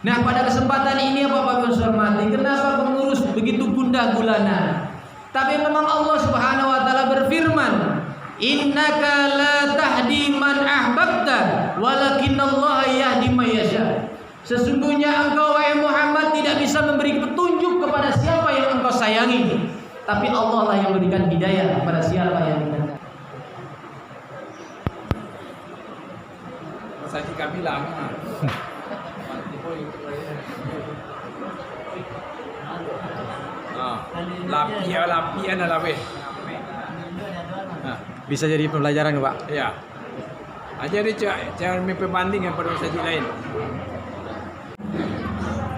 Nah, pada kesempatan ini Bapak Ibu hormati, kenapa pengurus begitu gundah gulana? Tapi memang Allah Subhanahu wa taala berfirman, "Innaka la tahdi man ahbabta, walakinallaha yahdi may yasha." Sesungguhnya engkau wahai Muhammad tidak bisa memberi petunjuk kepada siapa yang engkau sayangi, tapi Allah lah yang memberikan hidayah kepada siapa yang dikehendaki. Saji kami lama. Lapian adalah weh. Bisa jadi pembelajaran Pak. Ya. Aja dia jangan perbanding dengan pada saji lain.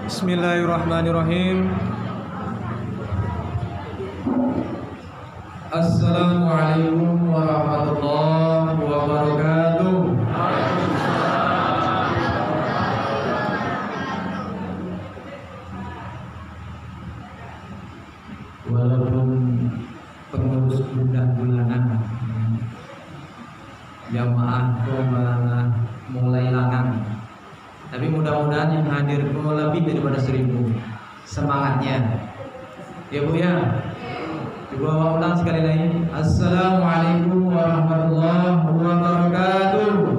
Bismillahirrahmanirrahim. Assalamualaikum warahmatullahi wabarakatuh. Walaupun pengurus bulan-bulanan jamaah malah mulai lanang, tapi mudah-mudahan yang hadir lebih daripada 1000 semangatnya ya Bu ya. Coba ulang sekali lagi. Assalamualaikum warahmatullahi wabarakatuh.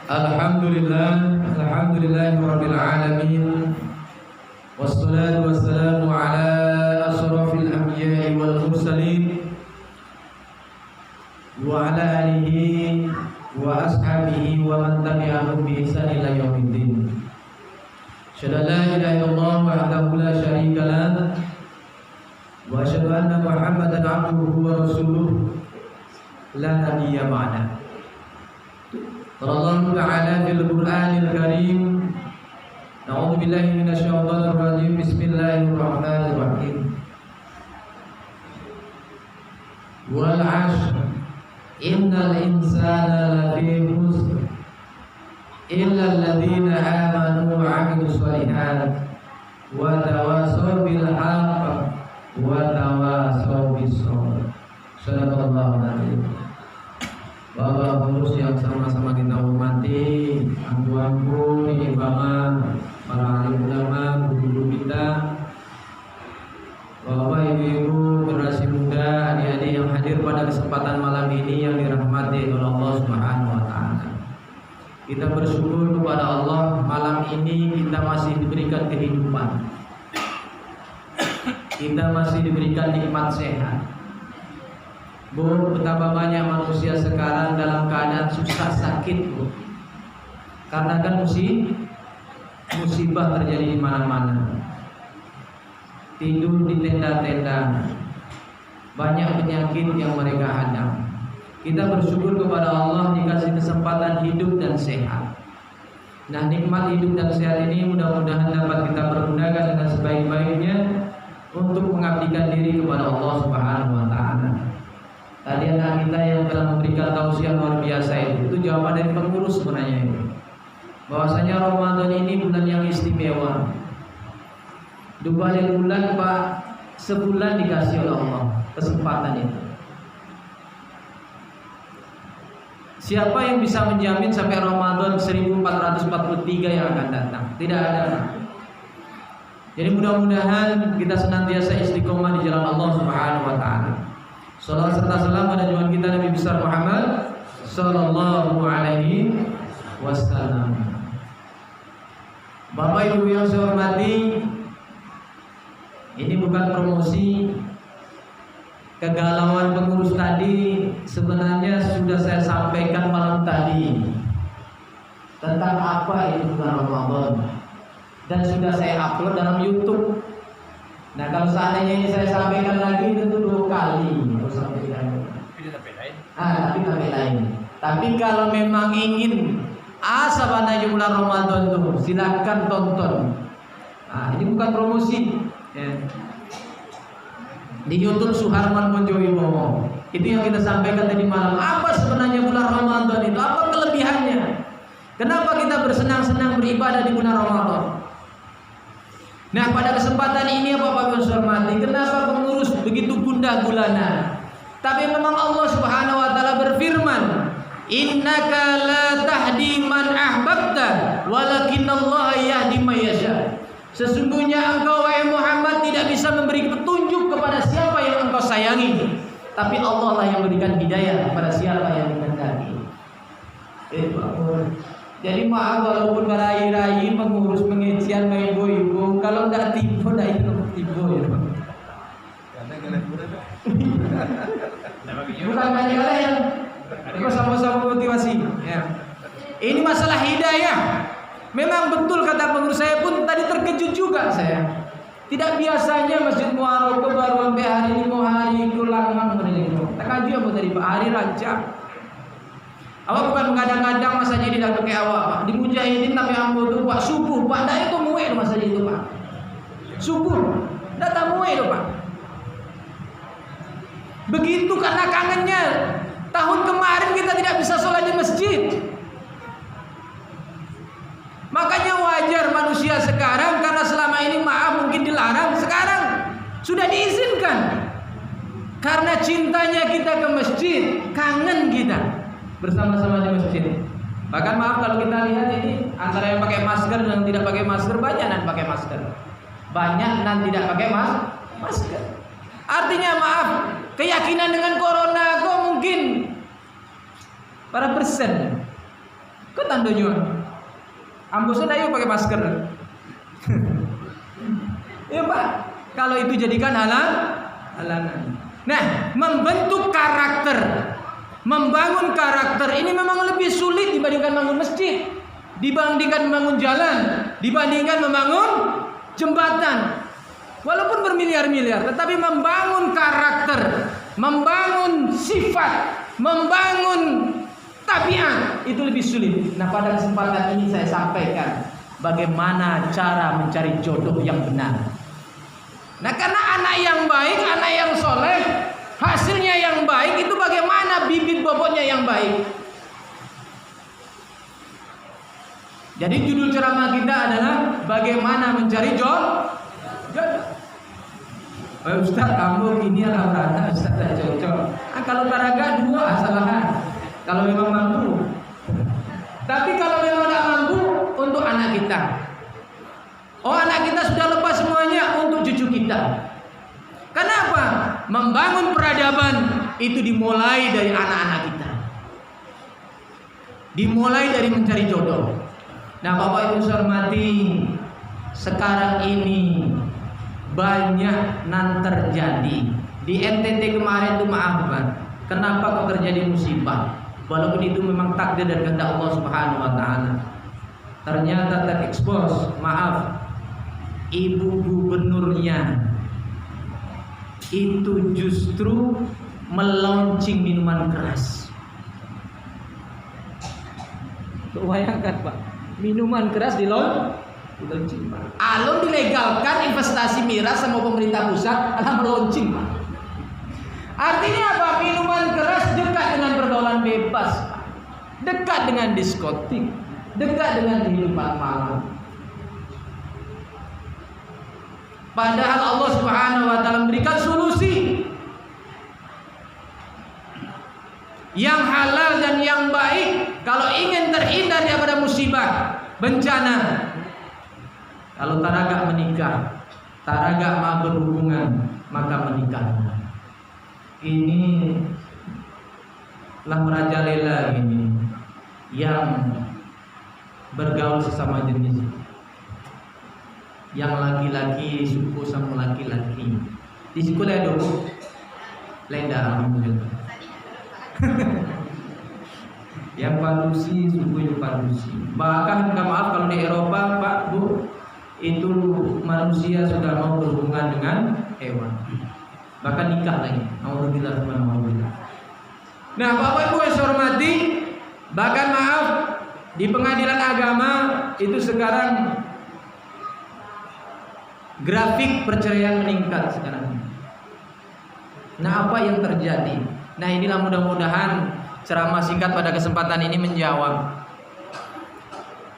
Alhamdulillahirabbil alamin. Wassalatu wassalamu ala asyrafil anbiya'i wal mursalin wa ala alihi wa ashabihi wa man tabi'ahum bi ihsan ila yaumiddin. Asyhadu an la ilaha illallah wahdahu la syarika lah wa asyhadu anna Muhammadan abduhu wa rasuluh la nabiyya ba'da. Allah Ta'ala fil Qur'anil Karim. A'udzu billahi minasy syaithanir rajim. Bismillahirrahmanirrahim. Wal 'ashr innal insana lafi khusr illa alladziina aamanu wa 'amilus shalihaat wa tawassaw bil haqq wa tawassaw bis sabr. Shadaqallahu alazim. Bapak pengurus yang sama-sama kita hormati, angku-angku, imam, para alim ulama, guru-guru kita, Bapak, Ibu-ibu, generasi muda, adik-adik yang hadir pada kesempatan malam ini yang dirahmati oleh Allah Subhanahu wa taala. Kita bersyukur kepada Allah, malam ini kita masih diberikan kehidupan. Kita masih diberikan nikmat sehat. Bu, betapa banyak manusia sekarang dalam keadaan susah sakit, Bu. Karena kan musibah terjadi di mana-mana. Tidur di tenda-tenda, banyak penyakit yang mereka hadang. Kita bersyukur kepada Allah dikasih kesempatan hidup dan sehat. Nah, nikmat hidup dan sehat ini mudah-mudahan dapat kita pergunakan dengan sebaik-baiknya untuk mengabdikan diri kepada Allah Subhanahu wa taala. Tadi anak kita yang telah memberikan tausiah luar biasa itu jawaban dari pengurus sebenarnya itu. Bahwasanya Ramadan ini bulan yang istimewa. 2 bulan Pak, sebulan dikasih oleh Allah kesempatan itu. Siapa yang bisa menjamin sampai Ramadan 1443 yang akan datang? Tidak ada. Jadi mudah-mudahan kita senantiasa istiqomah di jalan Allah Subhanahu wa taala. Salawat serta salam pada junjungan kita Nabi besar Muhammad sallallahu alaihi wasallam. Bapak Ibu yang saya hormati, ini bukan promosi. Kegalauan pengurus tadi sebenarnya sudah saya sampaikan malam tadi tentang apa itu bulan Ramadan, dan sudah saya upload dalam YouTube. Nah, kalau seandainya ini saya sampaikan lagi tentu 2 kali harus sampaikan. Tapi sampai lain. Tapi kalau memang ingin sabananya bulan Ramadan tuh silakan tonton. Ini bukan promosi. Ya. Di YouTube Suharman Bonjowibowo. Itu yang kita sampaikan tadi malam. Apa sebenarnya bulan Ramadan itu? Apa kelebihannya? Kenapa kita bersenang-senang beribadah di bulan Ramadan? Nah, pada kesempatan ini Bapak Ibu hormati, kenapa pengurus begitu gundah gulana? Tapi memang Allah Subhanahu wa taala berfirman, "Innaka la tahdi man ahbabta, walakinallaha yahdi may yasha." Sesungguhnya engkau wahai Muhammad tidak bisa memberi petunjuk kepada siapa yang engkau sayangi, tapi Allah lah yang memberikan hidayah kepada siapa yang dikehendaki. Jadi maaf walaupun berai-rai mengurus pengajian ibu-ibu, kalau enggak tipu dah itu tipu ya. Bukan banyak yang itu sama-sama motivasi. Ya. Ini masalah hidayah. Memang betul kata pengurus saya pun tadi terkejut juga saya. Tidak biasanya Masjid Muaroko baru sampai hari ini mau hari kulangan menilai. Tak kaji apa tadi Pak hari rancang. Awak bukan mengadang-adang masa jadi dah pakai awak Pak. Di Mujahidin tapi ambo tu Pak subuh Pak dah itu muai masa jadi itu Pak. Subuh dah tak muai tu Pak. Begitu karena kangennya. Tahun kemarin kita tidak bisa sholat di masjid. Makanya wajar manusia sekarang karena selama ini maaf mungkin dilarang, sekarang sudah diizinkan. Karena cintanya kita ke masjid, kangen kita bersama-sama di masjid. Bahkan maaf kalau kita lihat ini antara yang pakai masker dan yang tidak pakai masker, banyak yang pakai masker. Banyak dan tidak pakai masker. Artinya maaf, keyakinan dengan corona kok mungkin para persen. Kok tandanya? Ambosnya yuk pakai masker. Ya Pak, kalau itu jadikan halangan. Nah, membentuk karakter, membangun karakter ini memang lebih sulit dibandingkan membangun masjid, dibandingkan membangun jalan, dibandingkan membangun jembatan. Walaupun bermiliar-miliar, tetapi membangun karakter, membangun sifat, membangun tabiat itu lebih sulit. Nah, pada kesempatan ini saya sampaikan bagaimana cara mencari jodoh yang benar. Nah, karena anak yang baik, anak yang soleh, hasilnya yang baik itu bagaimana bibit bobotnya yang baik. Jadi judul ceramah kita adalah bagaimana mencari jodoh. Ustaz, kamu ini adalah orang Ustaz tak cocok. Kalau taraga dua asalahan. Kalau memang mampu. Tapi kalau memang tidak mampu untuk anak kita. Oh, anak kita sudah lepas semuanya untuk cucu kita. Kenapa? Membangun peradaban itu dimulai dari anak-anak kita. Dimulai dari mencari jodoh. Nah, Bapak Ibu saya hormati, sekarang ini banyak nan terjadi. Di NTT kemarin itu maaf Pak, kenapa kok terjadi musibah? Walaupun itu memang takdir dan kehendak Allah Subhanahu wa taala. Ternyata terekspos, maaf, ibu gubernurnya itu justru melaunching minuman keras. Bayangkan Pak, minuman keras dilaunching Pak. Alun dilegalkan investasi miras sama pemerintah pusat, alah melaunching Pak. Artinya apa? Minuman keras dekat dengan pergaulan bebas, Pak. Dekat dengan diskotik, dekat dengan kehidupan malam. Padahal Allah Subhanahu wa taala memberikan solusi yang halal dan yang baik kalau ingin terhindar daripada musibah, bencana. Kalau taraga menikah, taraga mau berhubungan, maka menikah. Ini lah merajalela ini yang bergaul sesama jenis, yang laki-laki suku sama laki-laki di sekolah dulu lenda alhamdulillah. Yang padusi suku yang padusi. Bahkan minta maaf kalau di Eropa Pak Bu itu manusia sudah mau berhubungan dengan hewan. Bahkan nikah lagi. Alhamdulillah. Nah, Bapak Ibu yang saya hormati, bahkan maaf di pengadilan agama itu sekarang grafik perceraian meningkat sekarang. Nah, apa yang terjadi? Nah, inilah mudah-mudahan ceramah singkat pada kesempatan ini menjawab.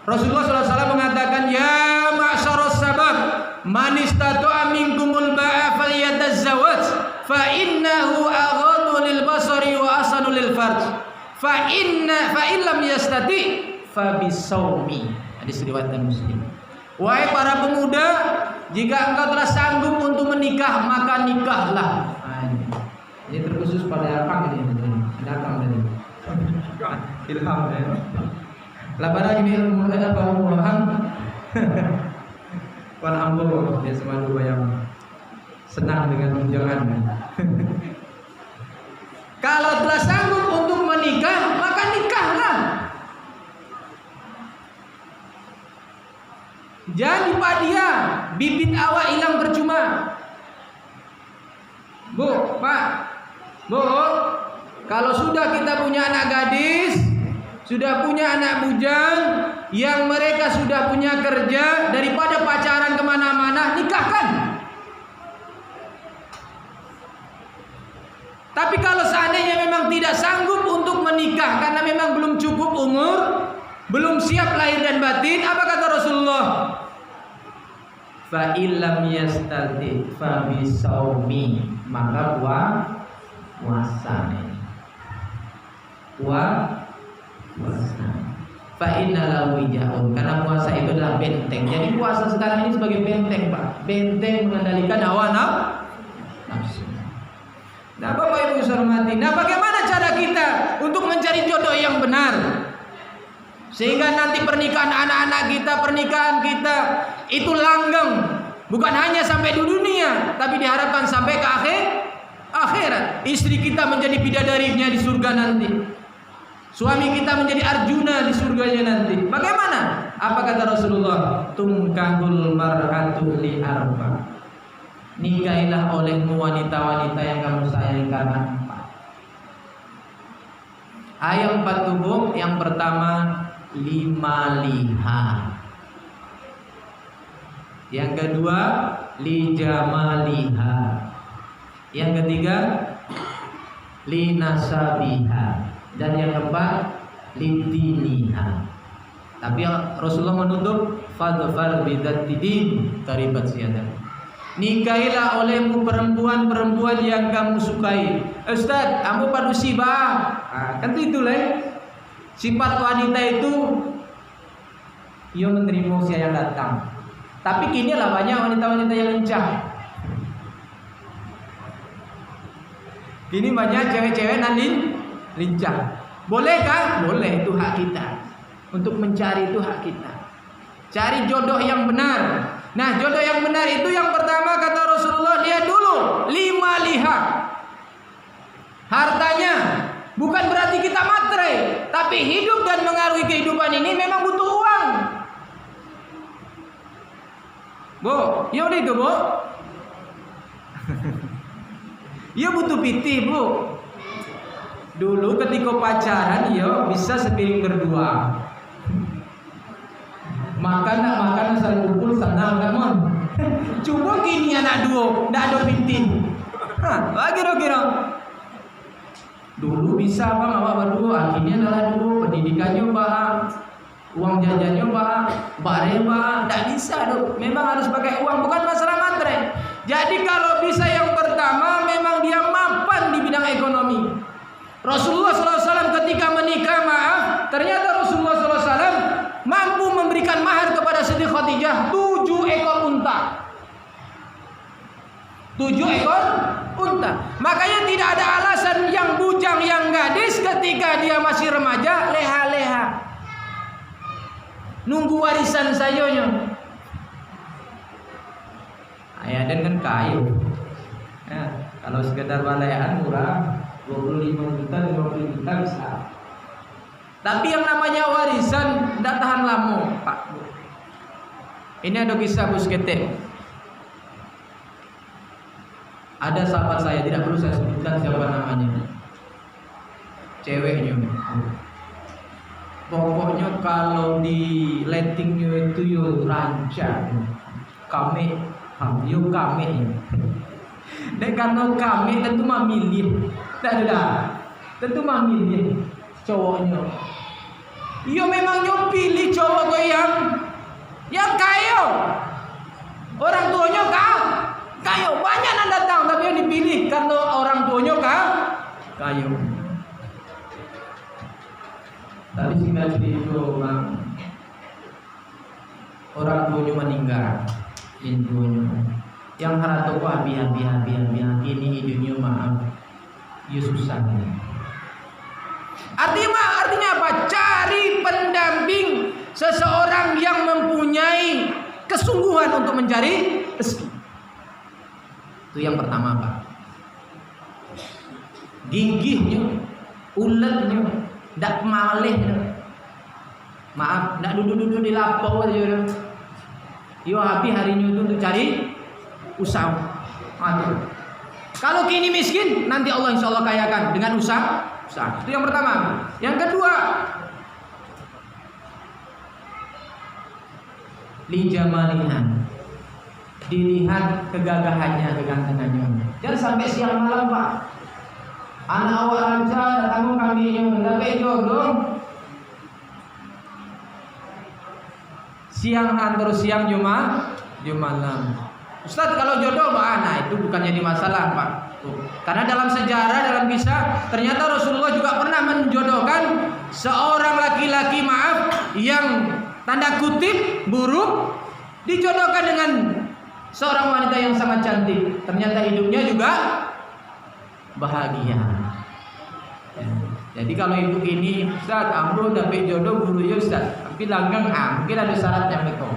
Rasulullah SAW mengatakan, ya ma'syaras sabab, man istata'a minkumul ba'a falyatazawwaj fa innahu aghaddu lil fa illam yastati fa bisawmi. Hadis riwayat Muslim. Wahai para pemuda, jika engkau telah sanggup untuk menikah, maka nikahlah. Ini terkhusus pada apa ini? Datang tadi. Ilham ya. Labara ini ilmu ada paham. Wan ambo dia semua yang senang dengan tunjangan. Kalau telah sanggup untuk menikah, maka nikahlah. Jangan dipadia, bibit awak hilang percuma. Bu, Pak, Bu, kalau sudah kita punya anak gadis, sudah punya anak bujang, yang mereka sudah punya kerja, daripada pacaran kemana-mana, nikahkan. Tapi kalau seandainya memang tidak sanggup untuk menikah karena memang belum cukup umur, belum siap lahir dan batin, apa kata Rasulullah? Fa illam yastati fa bisawmi, maka puasa. Puasa. Fa innalahu wijaun, karena puasa itu adalah benteng. Jadi puasa sekarang ini sebagai benteng, Pak. Benteng mengendalikan hawa nafsu. Nah, Bapak Ibu hormati. Nah, bagaimana cara kita untuk mencari jodoh yang benar? Sehingga nanti pernikahan anak-anak kita, pernikahan kita itu langgeng, bukan hanya sampai di dunia, tapi diharapkan sampai ke akhirat. Istri kita menjadi bidadarinya di surga nanti. Suami kita menjadi Arjuna di surganya nanti. Bagaimana? Apa kata Rasulullah? Tumkahul mar'atu li arba. Nikahilah olehmu wanita-wanita yang kamu sayangi karena 4. Ayat 4 tubuh. Yang pertama, 5 liha. Yang kedua, li jamaliha. Yang ketiga, li nasabiha. Dan yang keempat, li diniha. Tapi Rasulullah menutup, fadfar bidzati din taribat siyadah. Nikahilah olehmu perempuan-perempuan yang kamu sukai. Ustaz, kamu padusi bah. Kan itu lah. Sifat wanita itu ia menerima usia yang datang. Tapi kini lah banyak wanita-wanita yang lincah. Kini banyak cewek-cewek nanti lincah. Bolehkah? Boleh, itu hak kita. Untuk mencari itu hak kita. Cari jodoh yang benar. Nah, jodoh yang benar itu yang pertama kata Rasulullah, lihat dulu 5 liha. Hartanya bukan berarti kita matre, tapi hidup dan mengaruhi kehidupan ini memang butuh uang. Bu, ya udah itu, Bu. Ya butuh pitih, Bu. Dulu ketika pacaran ya bisa sepiring berdua. Makan asal kumpul sana mon. Coba gini anak duo, ndak ada pinting. Kira-kira. Dulu bisa bang awak berdua, akhirnya adalah duo, pendidikannya bah, uang jajannya bah, bare bah, ndak bisa dong. Memang harus pakai uang, bukan masalah materai. Jadi kalau bisa yang pertama memang dia mapan di bidang ekonomi. Rasulullah SAW ketika menikah, ternyata Rasulullah SAW mampu memberikan mahar kepada Siti Khadijah 7 ekor unta. 7 ekor unta. Makanya tidak ada alasan yang bujang, yang gadis ketika dia masih remaja leha-leha. Nunggu warisan sayonya. Ayah dan kan kayu. Ya, kalau sekedar balayaan murah 25 juta, 50 juta bisa. Tapi yang namanya warisan tidak tahan lama, Pak. Ini ada kisah Buskete. Ada sahabat saya, tidak perlu saya sebutkan siapa namanya. Ceweknya. Pokoknya kalau di lettingnya itu yo rancang. Kami. Dan karena kami tentu memilih. Tentu memilih cowoknya. Iya memang pilih cowok yang kaya. Orang tuanya kaya. Banyak yang datang tapi yang dipilih karena orang tuanya kaya. Tapi singkat cerita orang tuanya meninggal, intunya. Yang harap aku habi ini hidupnya maaf, ya susah. Artinya apa? Cari pendamping seseorang yang mempunyai kesungguhan untuk mencari rezeki. Itu yang pertama, Pak. Gigihnya, uletnya, ndak malehnya. Maaf, ndak duduk-duduk di lapau aja. Yo habis harinya itu untuk cari usaha. Aduh. Kalau kini miskin, nanti Allah insya Allah kayakan dengan usaha. Itu yang pertama. Yang kedua, lijamalihan, dilihat kegagahannya, kegantengannya. Jangan sampai siang malam, Pak. Anak awak lancar, datang kami yang dapat jodoh. Siang antar siang malam. Ustaz, kalau jodoh nah itu bukan jadi masalah, Pak. Karena dalam sejarah, dalam kisah, ternyata Rasulullah juga pernah menjodohkan seorang laki-laki yang tanda kutip buruk, dijodohkan dengan seorang wanita yang sangat cantik. Ternyata hidupnya juga bahagia. Jadi kalau ibu ini, Ustaz, ambo dapat jodoh guru ya Ustaz, tapi langgeng mungkin ada syaratnya mereka.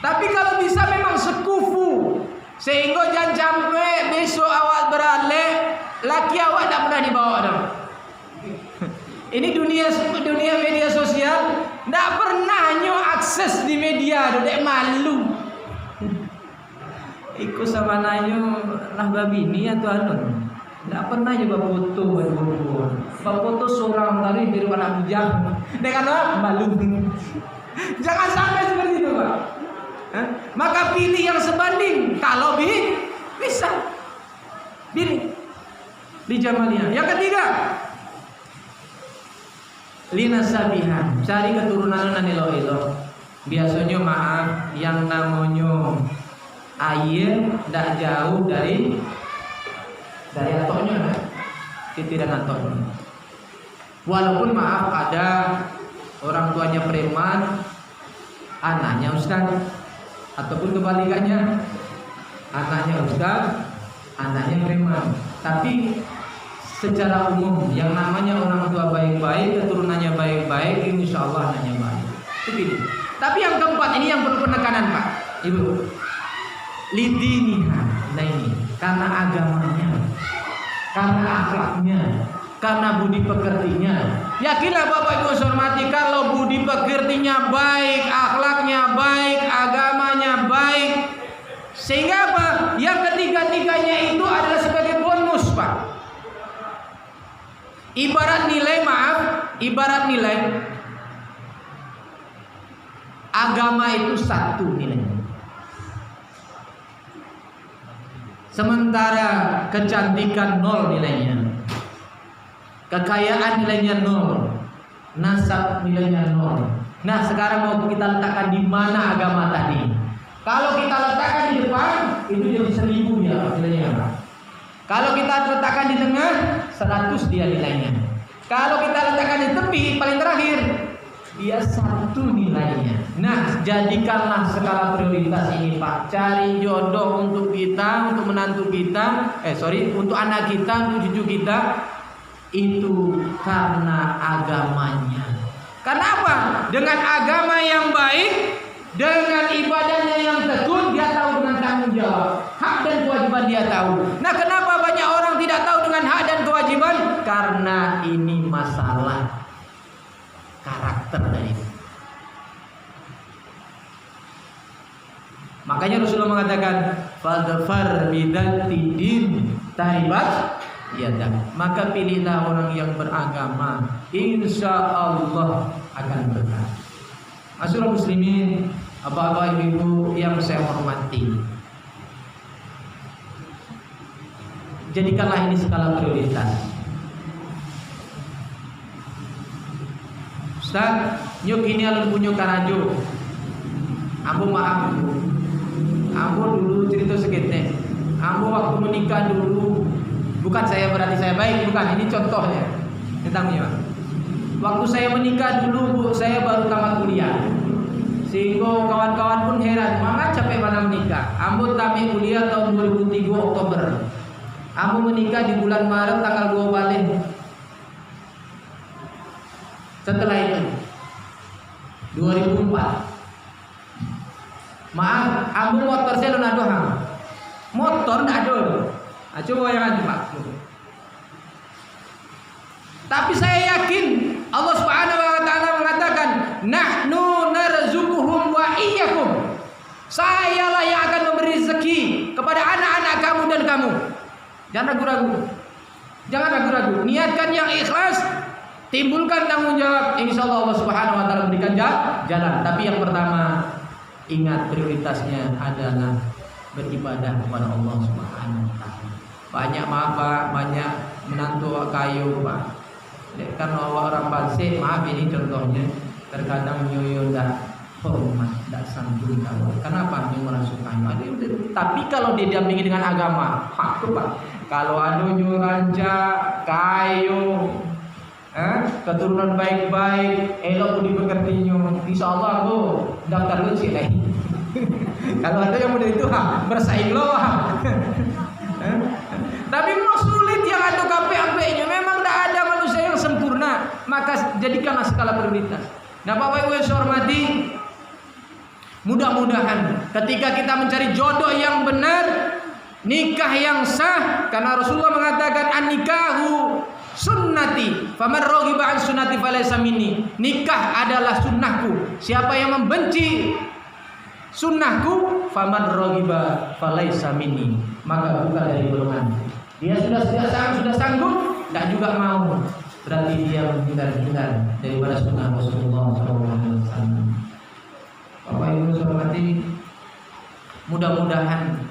Tapi kalau bisa memang sekufu, sehingga jangan sampai besok awak beralih, laki awak tak pernah dibawa dong. Ini dunia media sosial, tak pernah nyo akses di media, dek malu. Ikut sama nanyo lah babi ini atau anu. Tidak pernah juga foto foto seorang tadi di rumah bujang dengan malu. Jangan sampai seperti itu, Pak. Maka pilih yang sebanding. Kalau bisa pilih di jamannya. Yang ketiga, linasabihan, cari keturunan nanilo. Biasanya maaf yang namanya air tidak jauh dari atoknya, titiran atoknya. Walaupun maaf ada orang tuanya preman, anaknya ustaz, ataupun kebalikannya, anaknya ustaz, anaknya preman. Tapi secara umum yang namanya orang tua baik-baik, keturunannya baik-baik, insya Allah anaknya baik. Itu pilih. Tapi yang keempat ini yang perlu penekanan, Pak, Ibu. Lidiniha, nah ini karena agamanya, karena akhlaknya, karena budi pekertinya. Yakinlah Bapak Ibu hormati, kalau budi pekertinya baik, akhlaknya baik, agamanya baik, sehingga apa? Yang ketiga-tiganya itu adalah sebagai bonus, Pak. Ibarat nilai agama itu satu nilainya. Sementara kecantikan nol nilainya, kekayaan nilainya nol, nasab nilainya nol. Nah sekarang mau kita letakkan di mana agama tadi? Kalau kita letakkan di depan, itu jadi 1000 ya nilainya. Kalau kita letakkan di tengah, 100 dia nilainya. Kalau kita letakkan di tepi, paling terakhir, dia 1 nilainya. Nah, jadikanlah skala prioritas ini, Pak. Cari jodoh untuk kita, untuk menantu kita, untuk anak kita, untuk cucu kita. Itu karena agamanya. Karena apa? Dengan agama yang baik, dengan ibadahnya yang tekun, dia tahu dengan tanggung jawab, hak dan kewajiban dia tahu. Nah, kenapa banyak orang tidak tahu dengan hak dan kewajiban? Karena ini masalah karakter dari itu. Makanya Rasulullah mengatakan, "Fadfar bidati din taribat yadak." Maka pilihlah orang yang beragama, insya Allah akan berkah. Masyaallah muslimin, bapak ibu yang saya hormati, jadikanlah ini skala prioritas. Ustaz, nyuk ini alun punya karajo. Ambo maaf, ambo dulu cerita seketek. Ambo waktu menikah dulu, bukan saya berarti saya baik, bukan, ini contohnya. Tentangnya. Waktu saya menikah dulu Bu, saya baru tamat kuliah. Sehingga kawan-kawan pun heran, "Mama capek mana menikah?" Ambo tamat kuliah tahun 2003 Oktober. Ambo menikah di bulan Maret tanggal 2 balik. Setelah itu 2004. Maaf, ambo motor saya belum ada. Motor enggak ada. Coba bayangkan Pak. Tapi saya yakin Allah Subhanahu wa taala mengatakan, "Nahnu narzuquhum wa iyyakum." Sayalah yang akan memberi rezeki kepada anak-anak kamu dan kamu. Jangan ragu-ragu. Jangan ragu-ragu. Niatkan yang ikhlas, timbulkan tanggung jawab. Insyaallah Allah Subhanahu wa taala berikan jalan. Tapi yang pertama, ingat prioritasnya adalah beribadah kepada Allah Subhanahu wa taala. Banyak maaf Pak, banyak menantu kayu Pak. Kan orang Basik, maaf ini contohnya, terkadang nyoyo dah hormat, dah santun kawan. Kenapa nyoyo merasukannya? Tapi kalau didampingi dengan agama, itu Pak. Kalau ada nyoyo ranca, kayu, keturunan baik-baik, elok dipekerti nyoyo, insya Allah aku daftar lu sih lagi. Kalau ada yang muda itu bersaing loh. Tapi mau sulit yang ada KPAP-nya. Memang tidak ada manusia yang sempurna. Maka jadikanlah skala prioritas. Nah Bapak Ibu yang saya hormati, mudah-mudahan ketika kita mencari jodoh yang benar, nikah yang sah, karena Rasulullah mengatakan an-nikahu sunnati faman raghiba an sunnati falaysa minni. Nikah adalah sunnahku. Siapa yang membenci sunnahku, faman raghiba falaysa minni, maka bukan dari golongan. Dia sudah sanggup, tidak juga mau, berarti dia menghindar-hindar daripada sunnah Rasulullah SAW. Bapak Ibu hormati, mudah-mudahan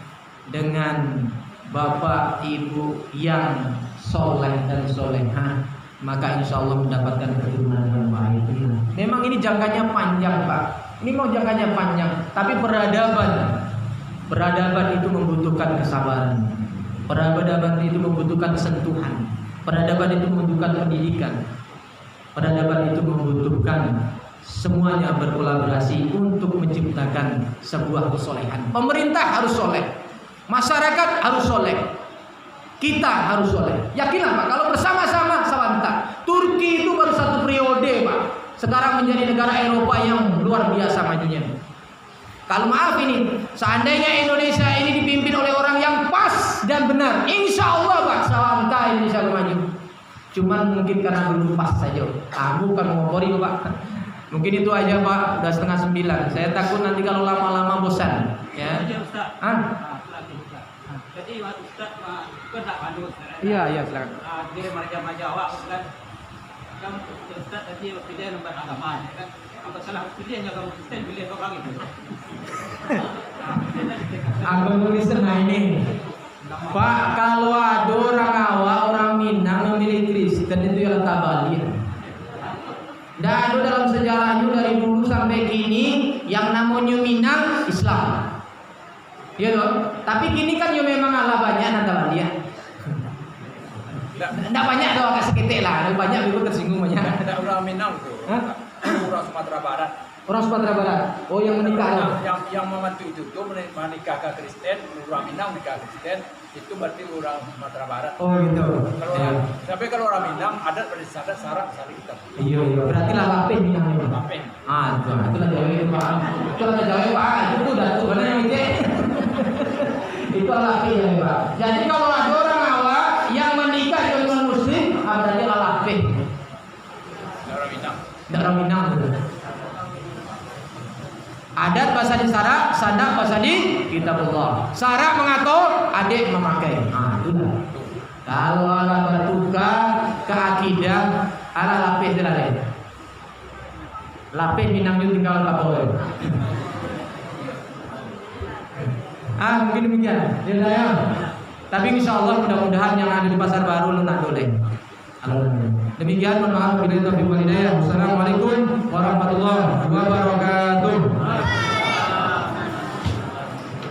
dengan Bapak Ibu yang soleh dan soleha, maka insya Allah mendapatkan keturunan yang baik. Memang ini jangkanya panjang Pak. Ini mau jangkanya panjang, tapi peradaban itu membutuhkan kesabaran. Peradaban itu membutuhkan sentuhan. Peradaban itu membutuhkan pendidikan. Peradaban itu membutuhkan semuanya berkolaborasi untuk menciptakan sebuah kesolehan. Pemerintah harus soleh, masyarakat harus soleh, kita harus soleh. Yakinlah Pak, kalau bersama-sama sawanta. Turki itu baru satu periode Pak, sekarang menjadi negara Eropa yang luar biasa majunya. Kalau maaf ini, seandainya Indonesia ini dipimpin oleh orang yang pas dan benar, insya Allah Pak, sawanta Indonesia maju. Cuman mungkin karena belum pas saja. Kamu kan ngomori Pak. Mungkin itu aja Pak, udah 8:30. Saya takut nanti kalau lama-lama bosan. Ya. Jadi Ustaz kan tak pandu. Iya silakan. Dia marja-marja awak kan. Kan Ustaz tadi pilih lembar agama kan. Apa salah pilihnya kamu Kristen pilih orang itu. Agama Kristen ini. Pak, kalau ada orang awak, orang Minang memilih Kristen itu yang tabalik. Dan ada dalam sejarahnya dari dulu sampai kini yang namanya Minang Islam. Iya loh. Tapi kini kan yo memang ala banyak nanda balik. Tidak banyak doang agak seketik lah, ada banyak juga tersinggung banyak. Ada orang Minang tuh. Orang Sumatera Barat. Orang Sumatera Barat. Oh yang menikah. Yang membantu itu tuh menikah ke Kristen, orang Minang menikah ke Kristen, itu berarti orang Sumatera Barat. Oh gitu. Kalau tapi kalau orang Minang adat pada adat syarat saling kita. Iya. Berarti lah lapin Minang itu. Lapin. Itulah Jawa Pak. Itulah Jawa Pak. Itu udah tuh mana yang itu. Itu lapin ya Pak. Jadi kalau ada orang awak yang menikah dengan Muslim, berarti lah lapin. Orang Minang. Orang Minang. Adat bahasa di Sarak, sadak bahasa di Kitabullah. Sarak mengatur, adik memakai. Itulah. Kalau ala bertukar ke akidah, ala lapis dia lain. Lapis Minang itu tinggal tak boleh. Mungkin demikian. Ya. Tapi insya Allah mudah-mudahan yang ada di pasar baru letak boleh. Demikian, mohon maaf bila taufiq wal hidayah. Wassalamualaikum warahmatullahi wabarakatuh.